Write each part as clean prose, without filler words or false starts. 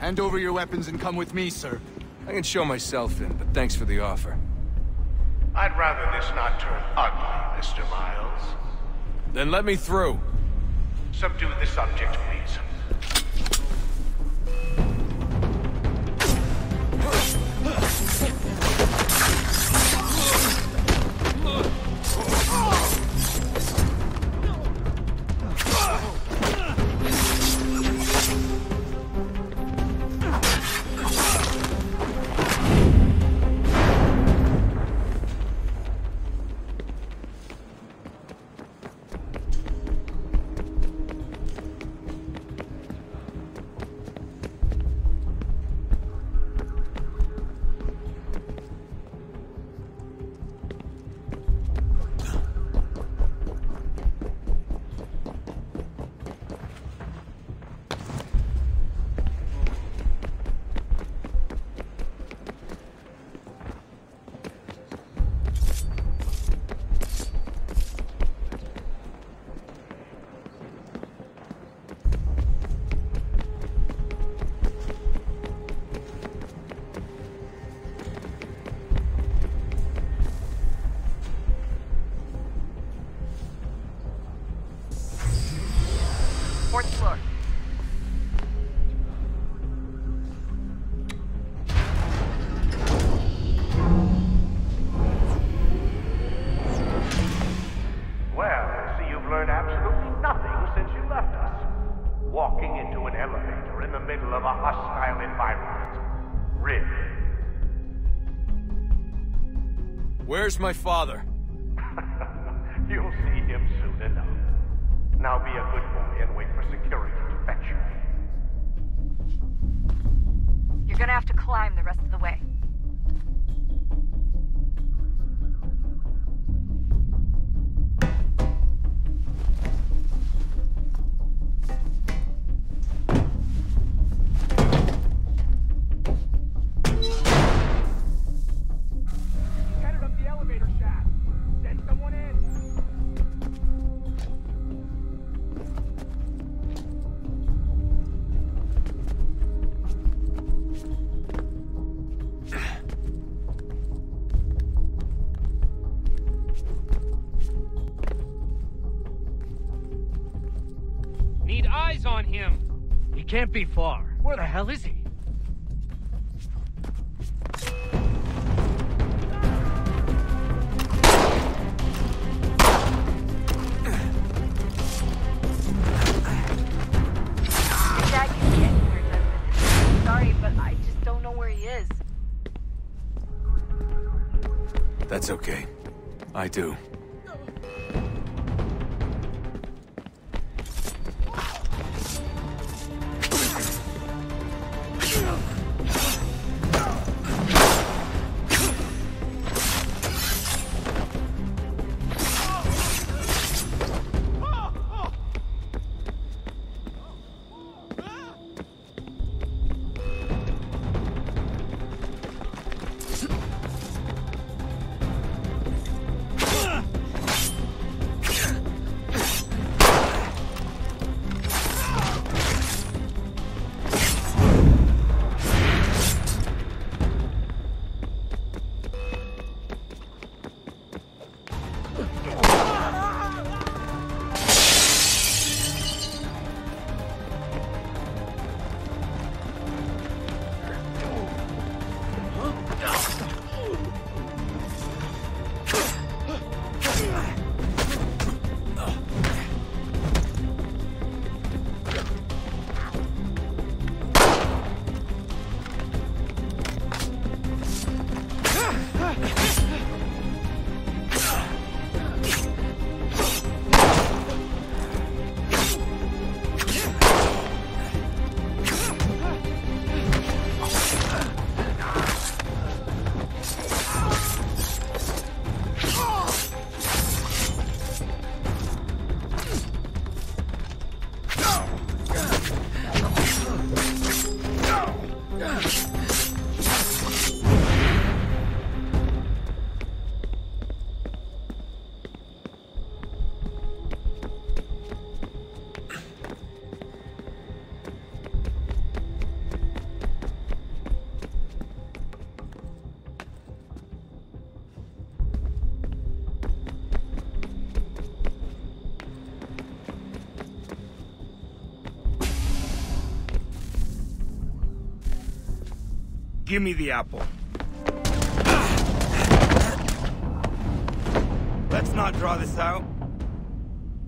Hand over your weapons and come with me, sir. I can show myself in, but thanks for the offer. I'd rather this not turn ugly, Mr. Miles. Then let me through. Subdue the subject, please. Fourth floor. Well, I see you've learned absolutely nothing since you left us. Walking into an elevator in the middle of a hostile environment. Really? Where's my father? You'll see him soon enough. Now be a good boy and wait for security to fetch you. You're gonna have to climb the rest of the way. Headed up the elevator shaft. Send someone in. Need eyes on him. He can't be far. Where the hell is he? Your dad can get anywhere he does. Sorry, but I just don't know where he is. That's okay. I do. Give me the apple. Let's not draw this out.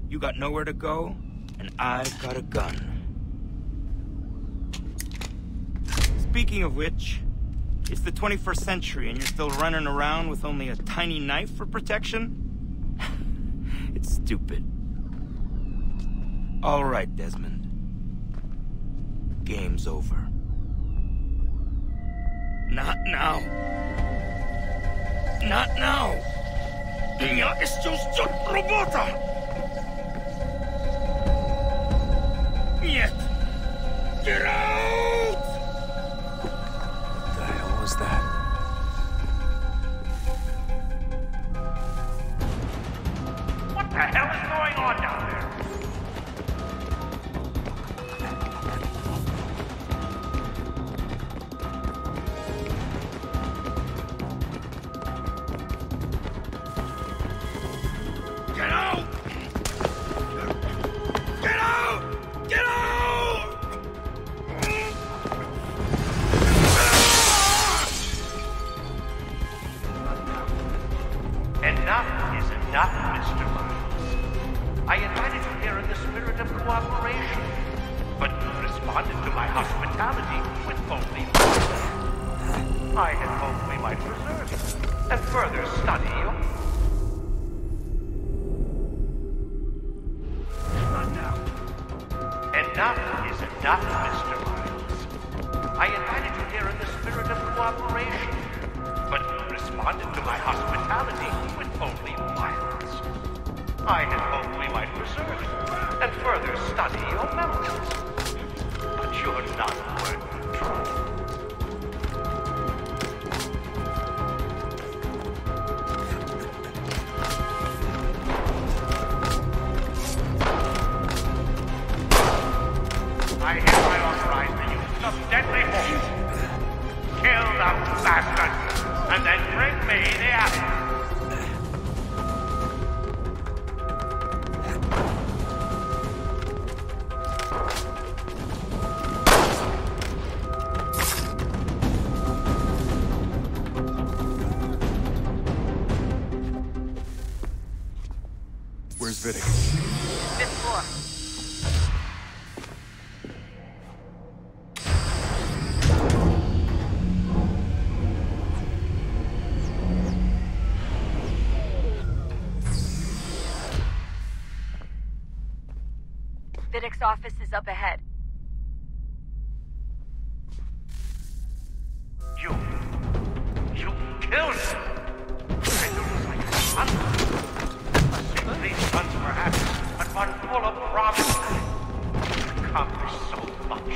You got nowhere to go, and I've got a gun. Speaking of which, it's the 21st century and you're still running around with only a tiny knife for protection? It's stupid. All right, Desmond. Game's over. Not now. Not now. Я еще ждет работа. Нет. Get out! What the hell was that? What the hell is going on down there? Get out! Get out! Get out! Enough is enough, Mr. Miles. I invited you here in the spirit of cooperation, but you responded to my hospitality with only violence. I had hoped we might preserve you and further study you. Not now. Enough is enough, Mr. Miles. I invited you here in the spirit of cooperation, but you responded to my hospitality with only violence. I had hoped we might preserve you and further study your memories. But you're not worth the trouble. I hereby authorize the use of deadly force. Kill the bastard, and then bring me the apple. Where's Vidic? Fifth floor. Vidic's office is up ahead. You killed him. And you look like a son. A sickly son, perhaps, but one full of promise. You accomplished so much,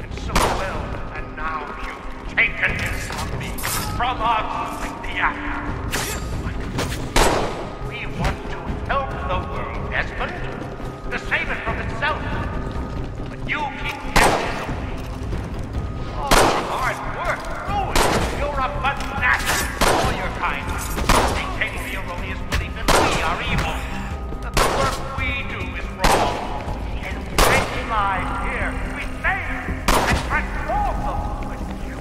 and so well, and now you've taken it from me, from us, like the apple. We want to help the world, Desmond, to save it from itself. But you keep getting in the way. All your hard work ruined. You're a fanatic. All your kind, maintaining the erroneous belief that we are evil, that the work we do is wrong. And make lives here, we save and transform them. But you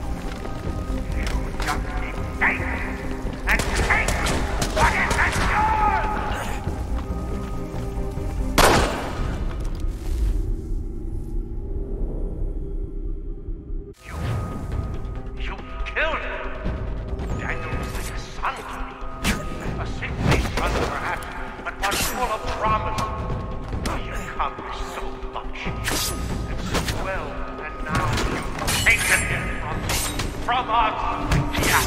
just keep taking and taking what isn't yours. You killed him. Daniel was like a son to me. A sickly son, perhaps, but one full of promise. He accomplished so much, and so well, and now you've taken him from us. Yeah.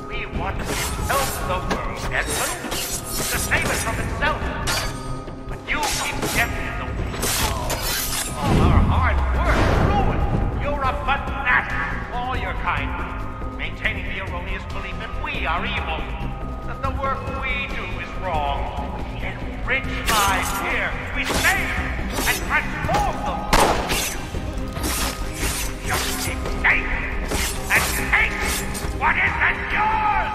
We want to help the world, Edmund, to save it from itself. But you keep getting in the way. All our hard work ruined. You're a fanatic. All your kind, maintaining the erroneous belief that we are evil, that the work we do is wrong. Enrich lives here, we save and transform them. You just keep taking and take what isn't yours.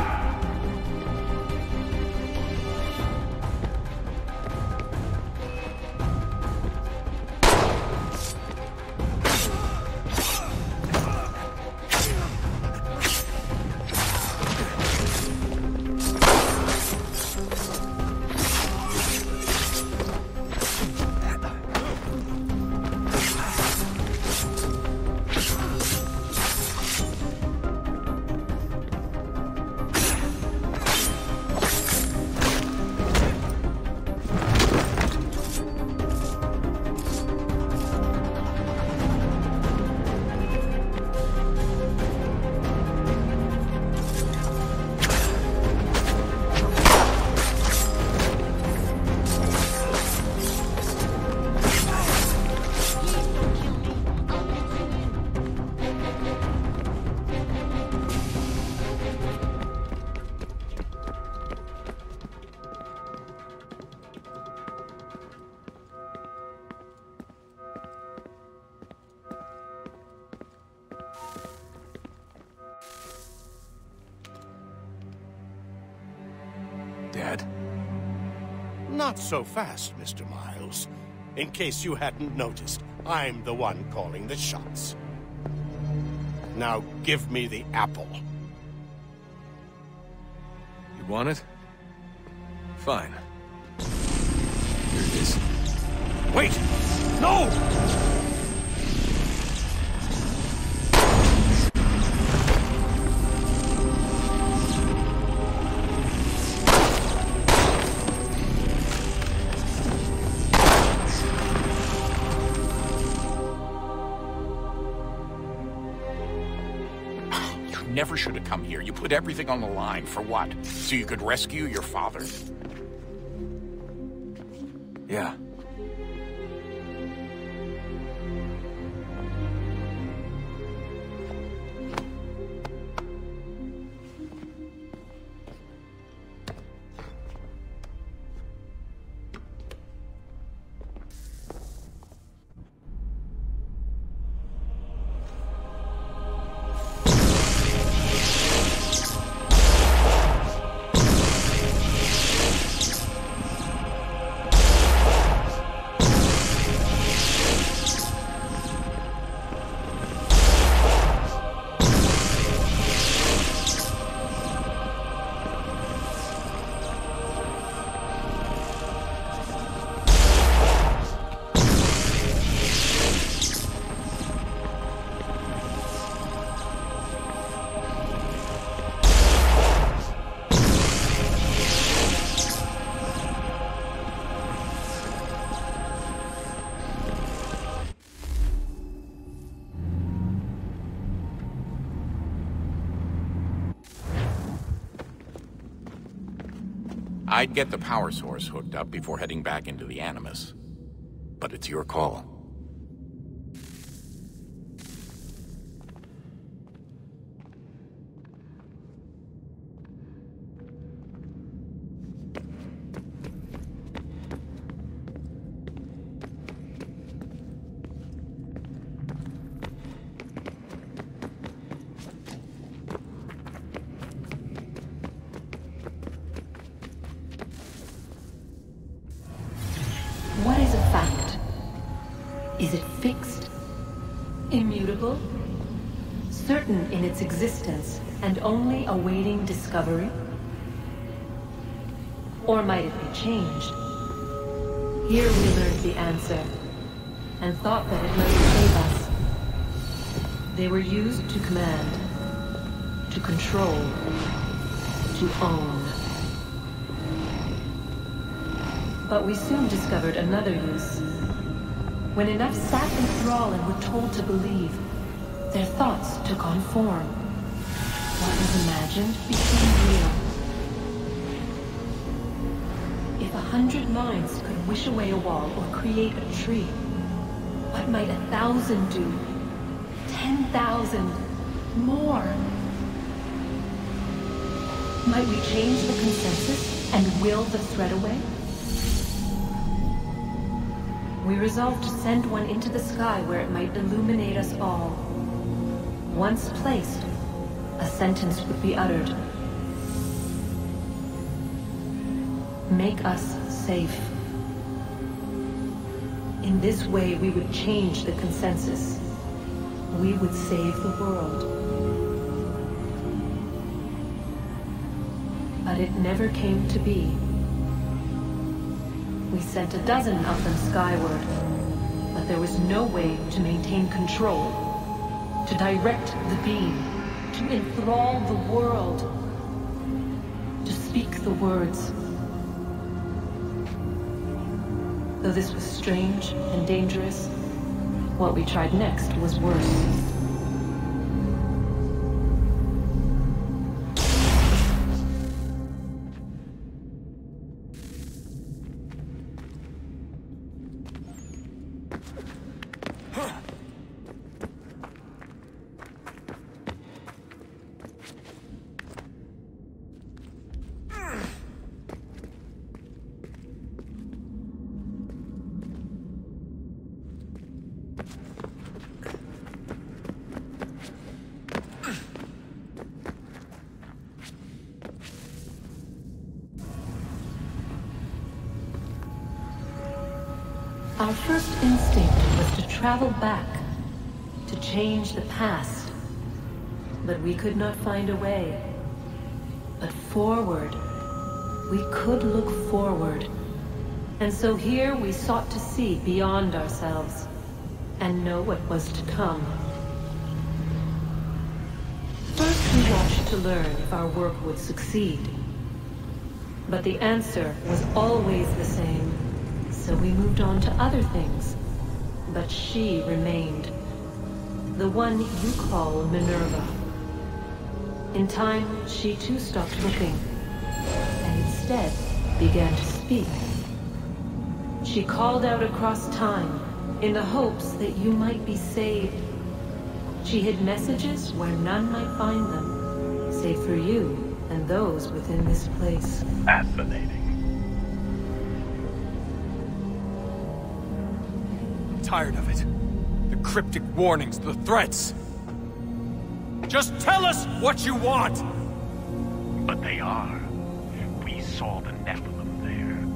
Dad? Not so fast, Mr. Miles. In case you hadn't noticed, I'm the one calling the shots. Now give me the apple. You want it? Fine. Here it is. Wait! No! Never should have come here. You put everything on the line. For what? So you could rescue your father? Yeah. I'd get the power source hooked up before heading back into the Animus. But it's your call. What is a fact? Is it fixed? Immutable? Certain in its existence and only awaiting discovery? Or might it be changed? Here we learned the answer, and thought that it might save us. They were used to command, to control, to own. But we soon discovered another use. When enough sat in thrall and were told to believe, their thoughts took on form. What was imagined became real. If 100 minds could wish away a wall or create a tree, what might 1,000 do? 10,000? More? Might we change the consensus and will the threat away? We resolved to send one into the sky where it might illuminate us all. Once placed, a sentence would be uttered. Make us safe. In this way, we would change the consensus. We would save the world. But it never came to be. We sent a dozen of them skyward, but there was no way to maintain control, to direct the beam, to enthrall the world, to speak the words. Though this was strange and dangerous, what we tried next was worse. Our first instinct was to travel back, to change the past. But we could not find a way. But forward, we could look forward. And so here we sought to see beyond ourselves, and know what was to come. First we watched to learn if our work would succeed. But the answer was always the same, so we moved on to other things. But she remained. The one you call Minerva. In time, she too stopped looking, and instead began to speak. She called out across time, in the hopes that you might be saved. She hid messages where none might find them, save for you and those within this place. Fascinating. Tired of it. The cryptic warnings, the threats. Just tell us what you want! But they are. We saw the Nephilim there.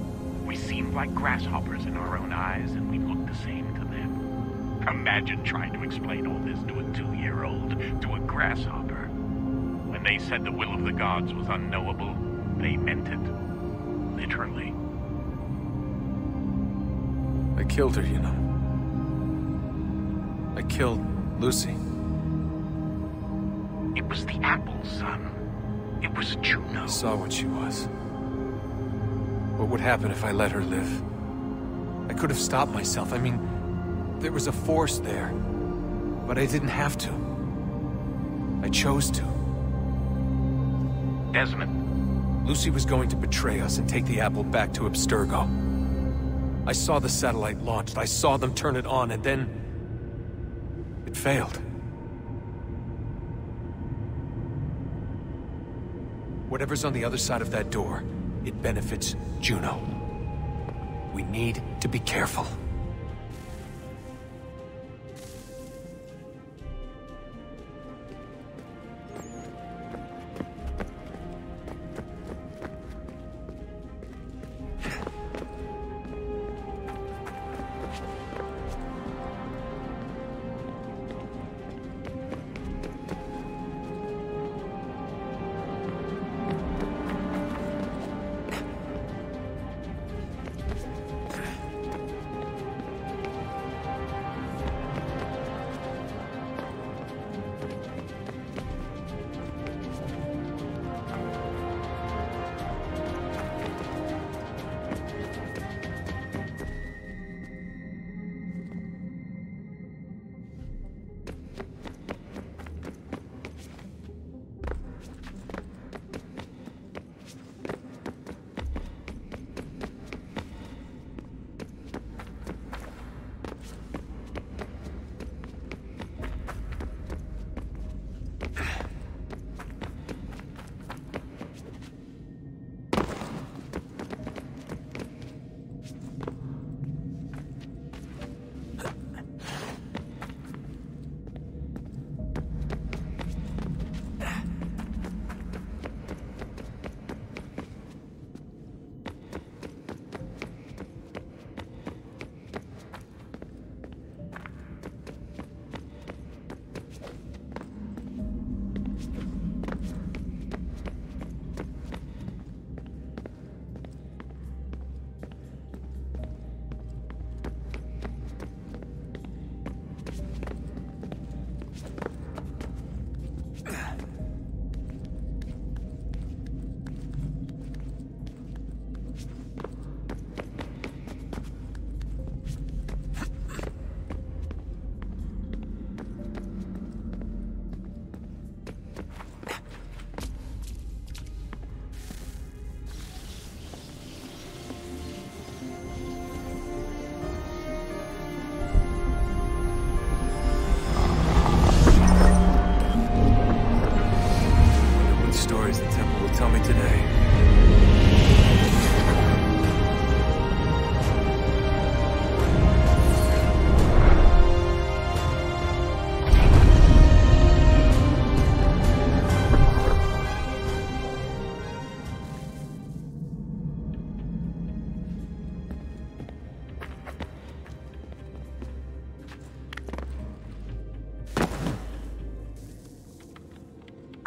We seemed like grasshoppers in our own eyes, and we looked the same to them. Imagine trying to explain all this to a 2-year-old, to a grasshopper. When they said the will of the gods was unknowable, they meant it. Literally. I killed her, you know. I killed Lucy. It was the apple, son. It was Juno. I saw what she was. What would happen if I let her live? I could have stopped myself. I mean, there was a force there. But I didn't have to. I chose to. Desmond. Lucy was going to betray us and take the apple back to Abstergo. I saw the satellite launched. I saw them turn it on, and then... it failed. Whatever's on the other side of that door, it benefits Juno. We need to be careful.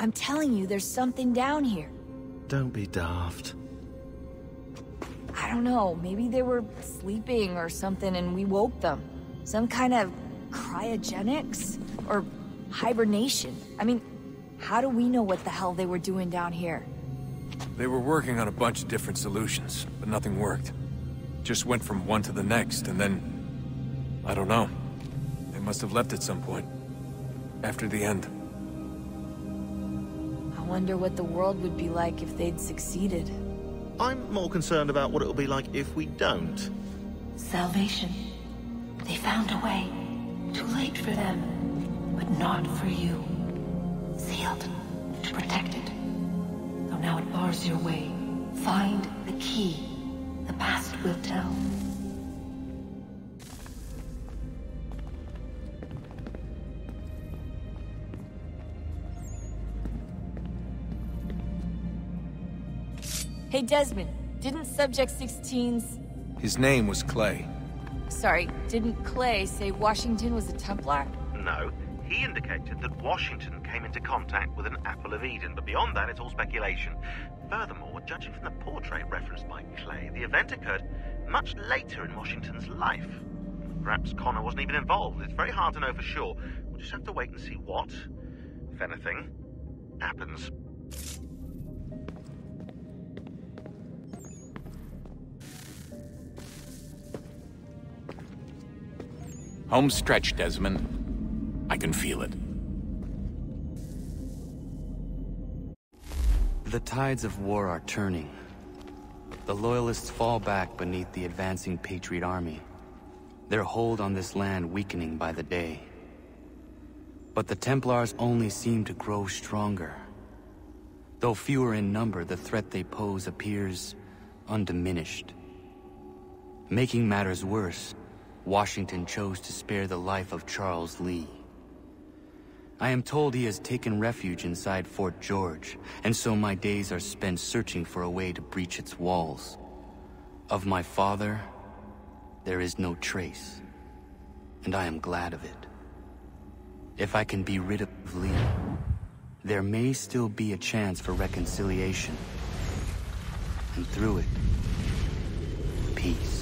I'm telling you, there's something down here. Don't be daft. I don't know, maybe they were sleeping or something and we woke them. Some kind of cryogenics? Or hibernation? I mean, how do we know what the hell they were doing down here? They were working on a bunch of different solutions, but nothing worked. Just went from one to the next, and then... I don't know. They must have left at some point. After the end. I wonder what the world would be like if they'd succeeded. I'm more concerned about what it'll be like if we don't. Salvation. They found a way. Too late for them, but not for you. Sealed to protect it. Though now it bars your way. Find the key. The past will tell. Hey Desmond, didn't Subject 16's... His name was Clay. Sorry, didn't Clay say Washington was a Templar? No. He indicated that Washington came into contact with an Apple of Eden, but beyond that, it's all speculation. Furthermore, judging from the portrait referenced by Clay, the event occurred much later in Washington's life. Perhaps Connor wasn't even involved. It's very hard to know for sure. We'll just have to wait and see what, if anything, happens. Home stretch, Desmond. I can feel it. The tides of war are turning. The Loyalists fall back beneath the advancing Patriot army, their hold on this land weakening by the day. But the Templars only seem to grow stronger. Though fewer in number, the threat they pose appears undiminished. Making matters worse, Washington chose to spare the life of Charles Lee. I am told he has taken refuge inside Fort George, and so my days are spent searching for a way to breach its walls. Of my father, there is no trace, and I am glad of it. If I can be rid of Lee, there may still be a chance for reconciliation, and through it, peace.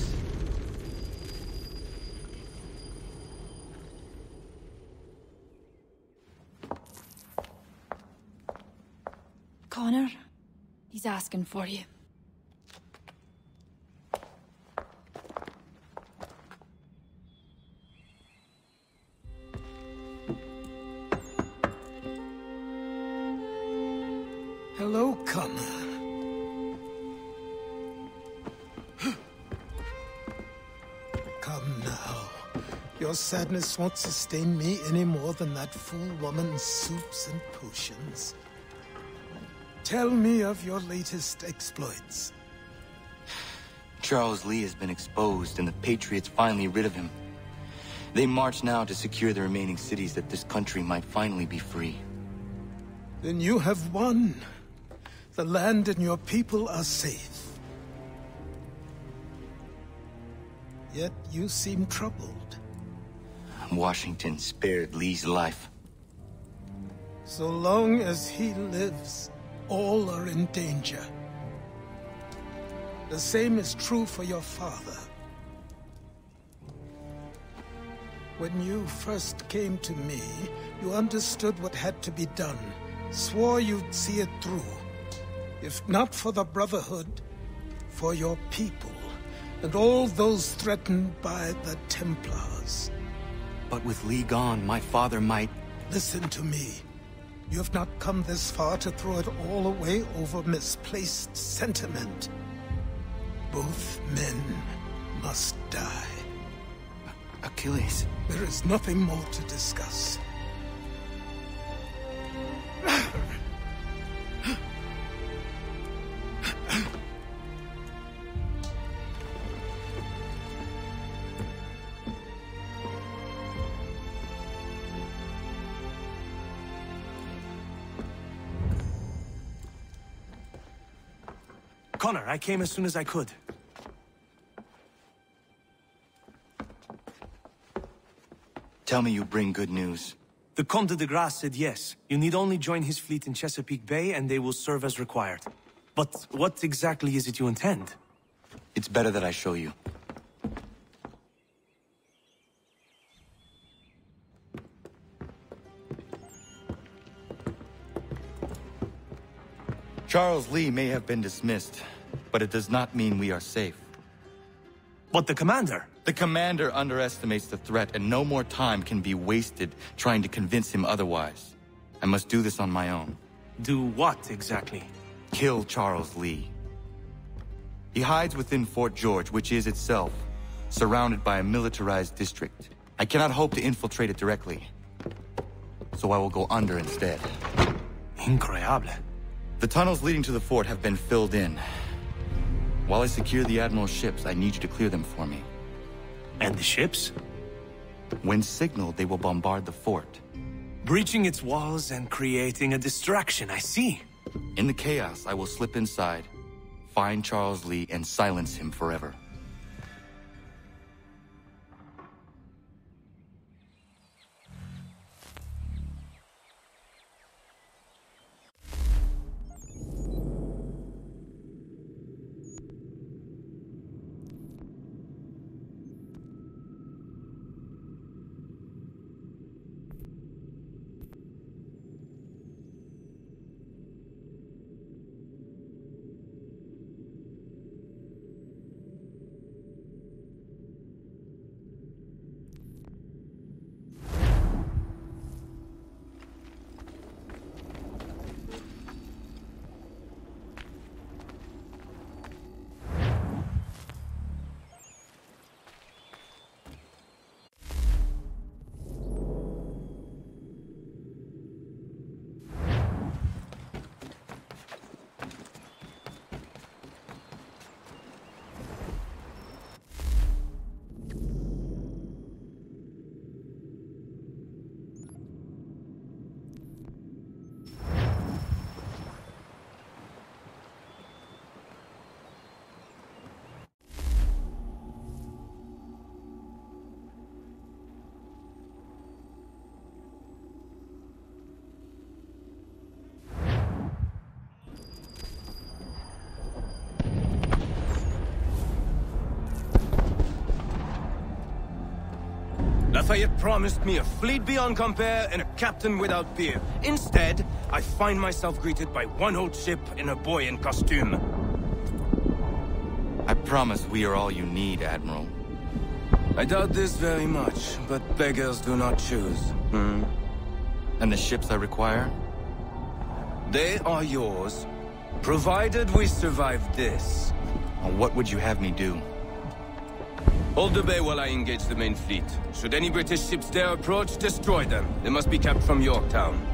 Connor, he's asking for you. Hello, Connor. Come now. Your sadness won't sustain me any more than that fool woman's soups and potions. Tell me of your latest exploits. Charles Lee has been exposed, and the Patriots finally rid of him. They march now to secure the remaining cities that this country might finally be free. Then you have won. The land and your people are safe. Yet you seem troubled. Washington spared Lee's life. So long as he lives, all are in danger. The same is true for your father. When you first came to me, you understood what had to be done, swore you'd see it through. If not for the Brotherhood, for your people, and all those threatened by the Templars. But with Lee gone, my father might... Listen to me. You have not come this far to throw it all away over misplaced sentiment. Both men must die. Achilles. There is nothing more to discuss. Connor, I came as soon as I could. Tell me you bring good news. The Comte de Grasse said yes. You need only join his fleet in Chesapeake Bay and they will serve as required. But what exactly is it you intend? It's better that I show you. Charles Lee may have been dismissed, but it does not mean we are safe. But the commander? The commander underestimates the threat, and no more time can be wasted trying to convince him otherwise. I must do this on my own. Do what, exactly? Kill Charles Lee. He hides within Fort George, which is itself surrounded by a militarized district. I cannot hope to infiltrate it directly, so I will go under instead. Incroyable. The tunnels leading to the fort have been filled in. While I secure the Admiral's ships, I need you to clear them for me. And the ships? When signaled, they will bombard the fort. Breaching its walls and creating a distraction, I see. In the chaos, I will slip inside, find Charles Lee, and silence him forever. Lafayette promised me a fleet beyond compare and a captain without peer. Instead, I find myself greeted by one old ship and a boy in costume. I promise we are all you need, Admiral. I doubt this very much, but beggars do not choose. And the ships I require? They are yours, provided we survive this. What would you have me do? Hold the bay while I engage the main fleet. Should any British ships dare approach, destroy them. They must be kept from Yorktown.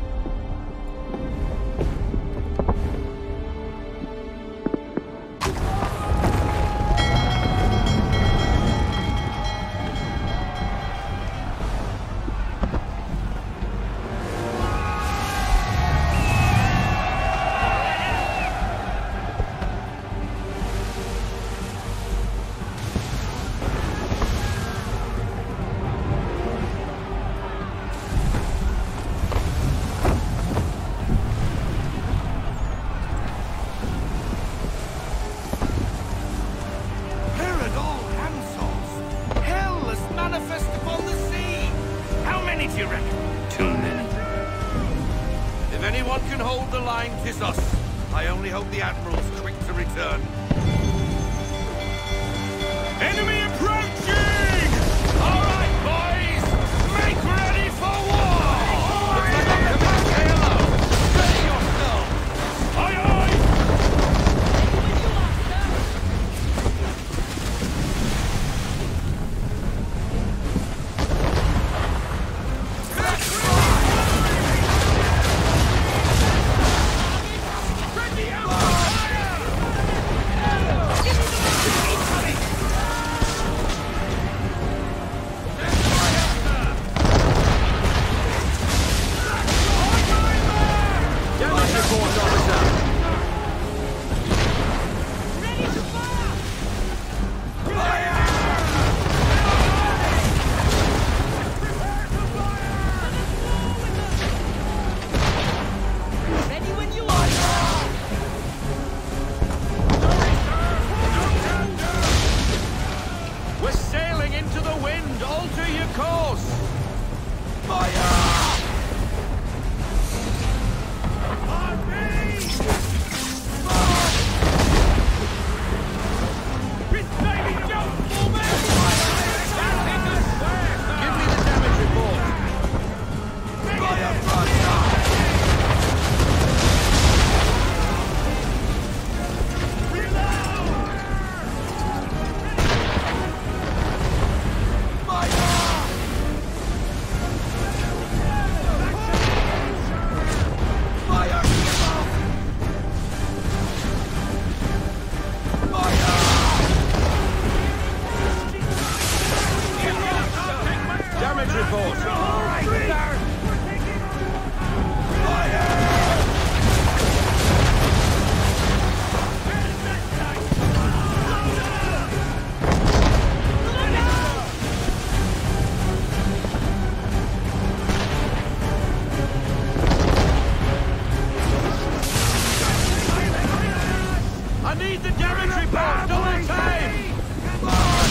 I need the damage report! Double time! Come on!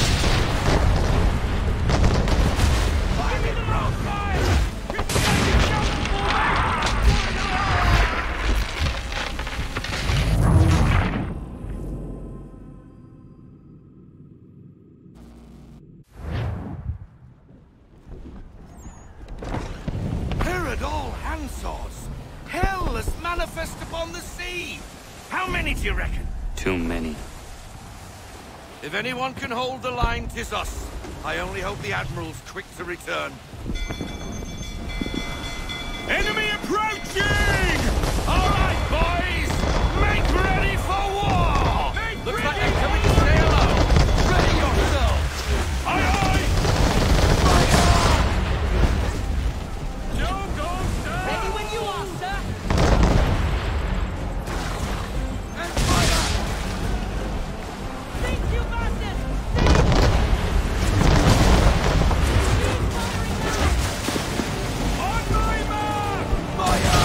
Give me the road fire! All handsaws! Hell has manifest upon the sea! How many do you reckon? Too many. If anyone can hold the line, 'tis us. I only hope the Admiral's quick to return. Enemy approaching! All right, boys! Make ready for war! Looks like they're coming to say hello. Ready yourselves! Aye, aye! Ready when you are, sir! And fire! Think you bastard! On my mark! Fire!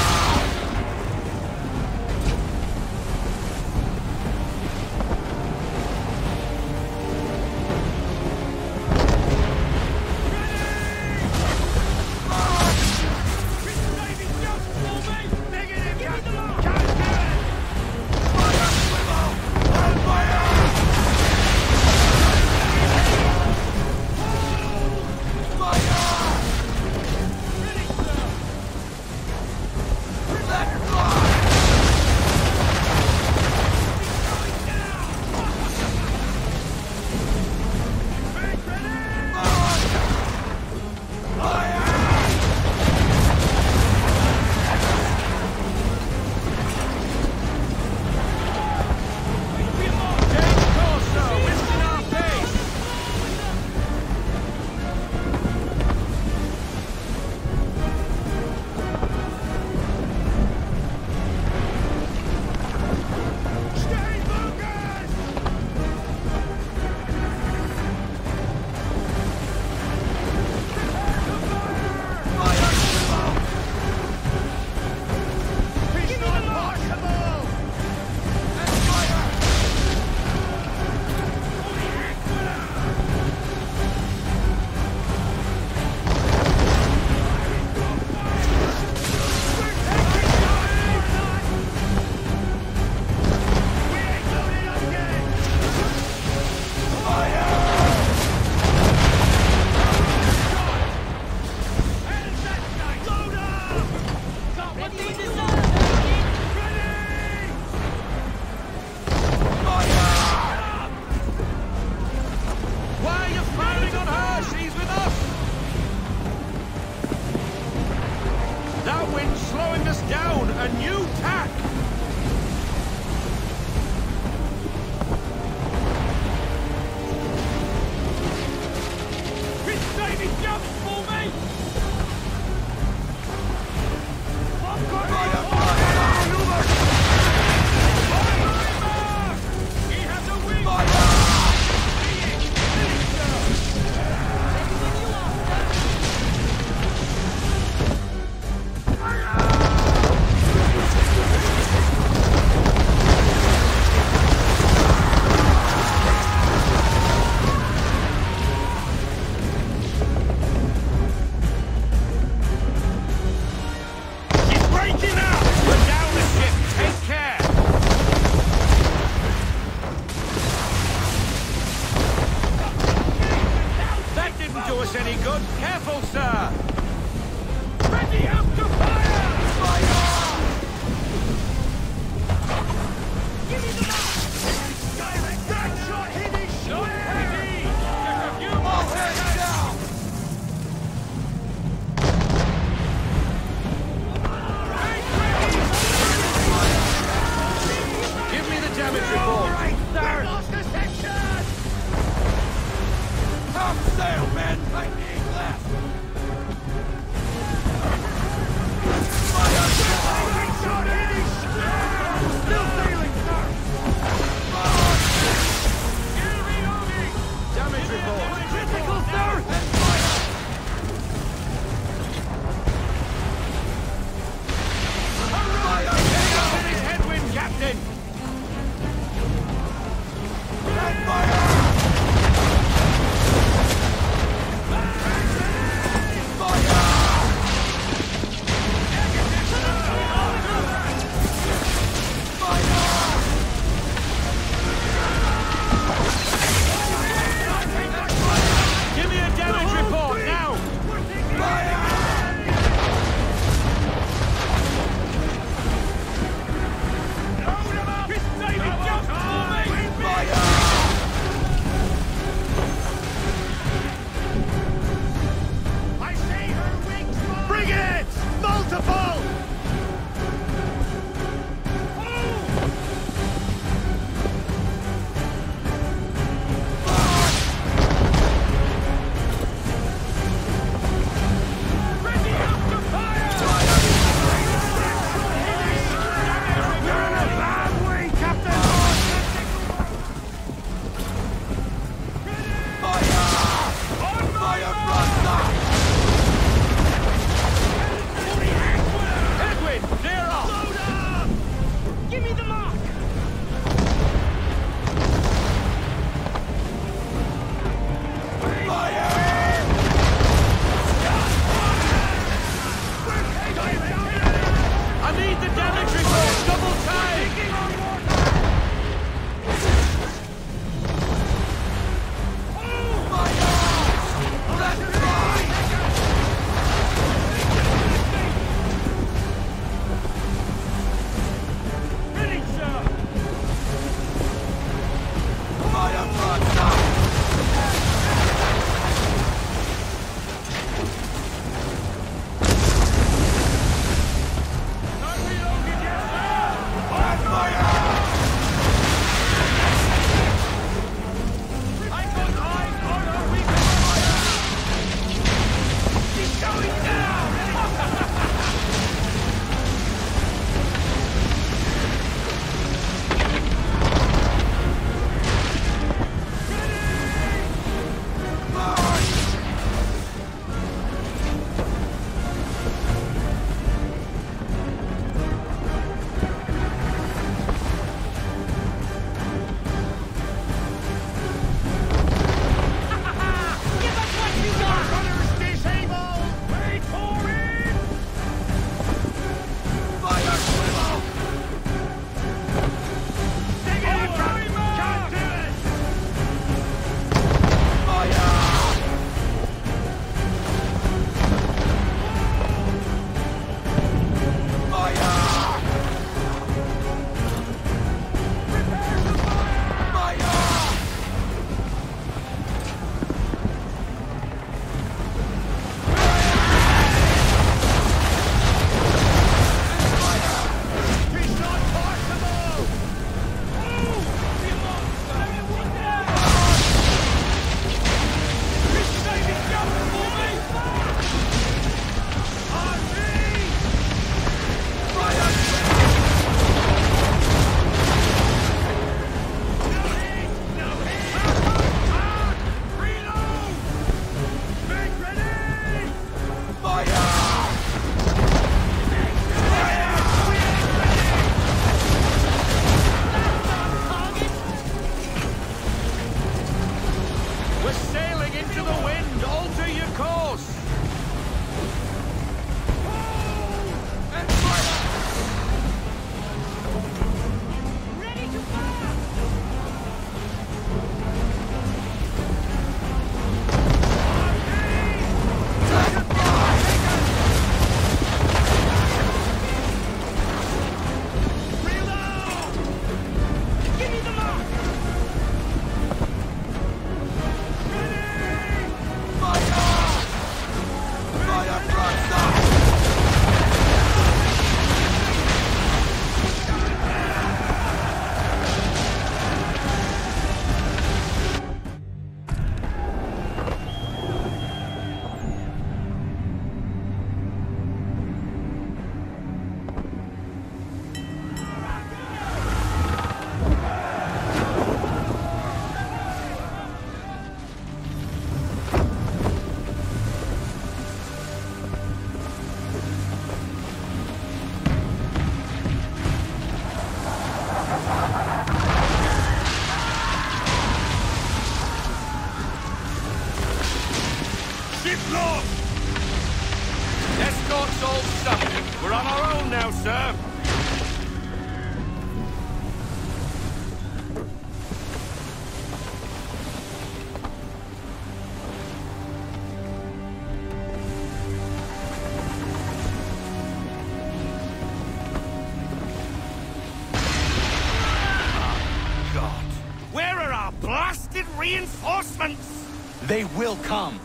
reinforcements! They will come.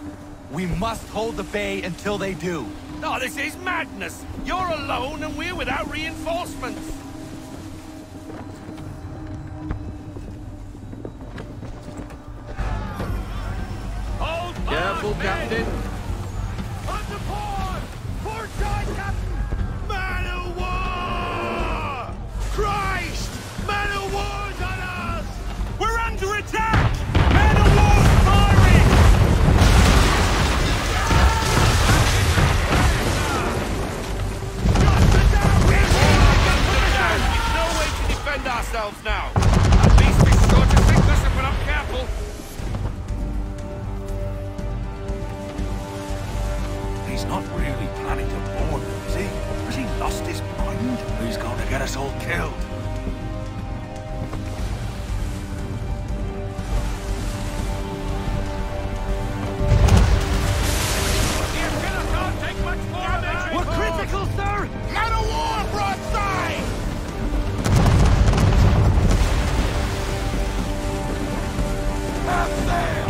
We must hold the bay until they do. Oh, this is madness! You're alone and we're without reinforcements! Hold Careful, Captain. Under port! Port side, Captain! Man of war! Christ! Man of war's on us! We're under attack! Man of war's firing! We've no way to defend ourselves now. At least we're sure to sink us if we're not careful. He's not really planning to board them, is he? Has he lost his mind? He's going to get us all killed. We're critical, sir! Man of war broadside! Half sail!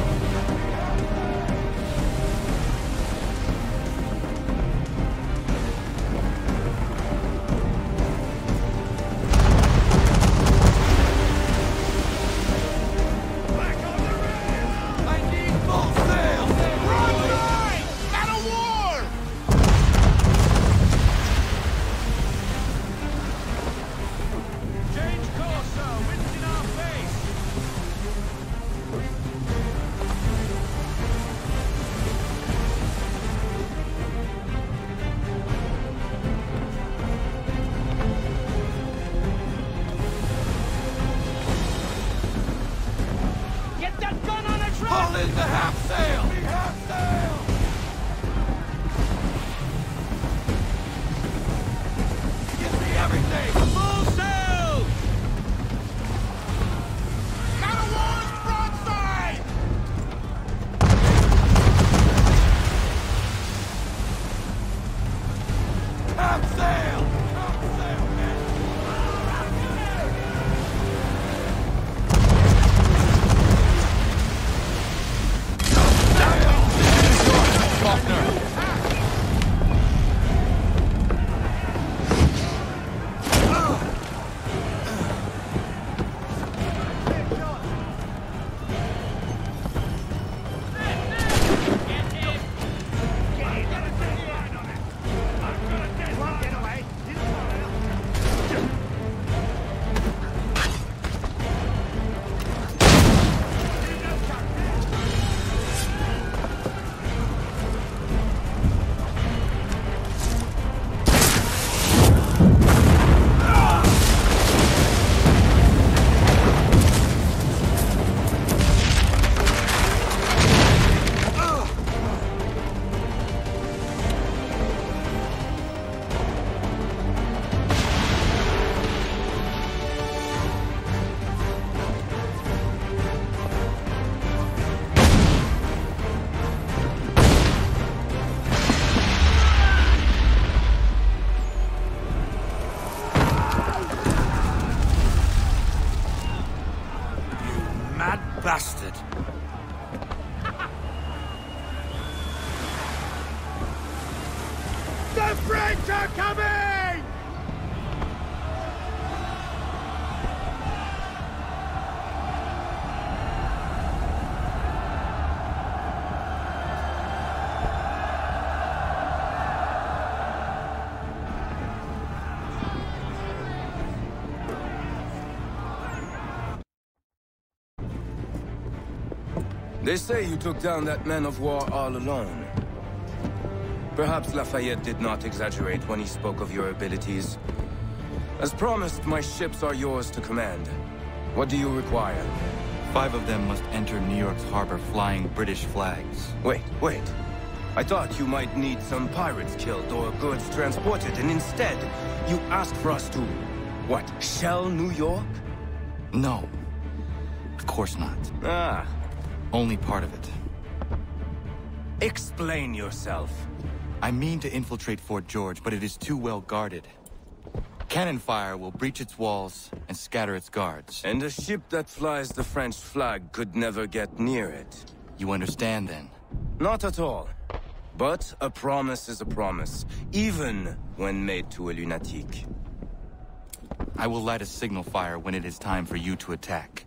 Bastard. The French are coming! They say you took down that man of war all alone. Perhaps Lafayette did not exaggerate when he spoke of your abilities. As promised, my ships are yours to command. What do you require? 5 of them must enter New York's harbor flying British flags. Wait. I thought you might need some pirates killed or goods transported, and instead, you asked for us to, what, shell New York? No. Of course not. Ah. Only part of it. Explain yourself. I mean to infiltrate Fort George, but it is too well guarded. Cannon fire will breach its walls and scatter its guards. And a ship that flies the French flag could never get near it. You understand, then? Not at all. But a promise is a promise, even when made to a lunatic. I will light a signal fire when it is time for you to attack.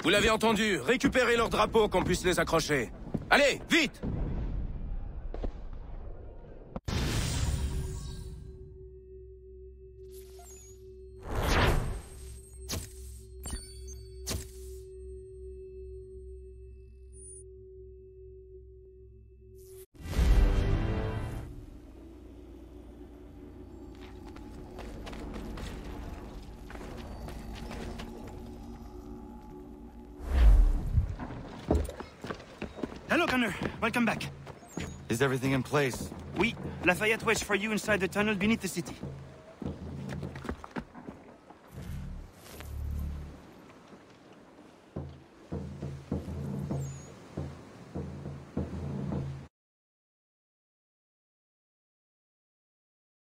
Vous l'avez entendu, récupérez leurs drapeaux qu'on puisse les accrocher. Allez, vite! Hello, Gunner. Welcome back. Is everything in place? Oui. Lafayette waits for you inside the tunnel beneath the city.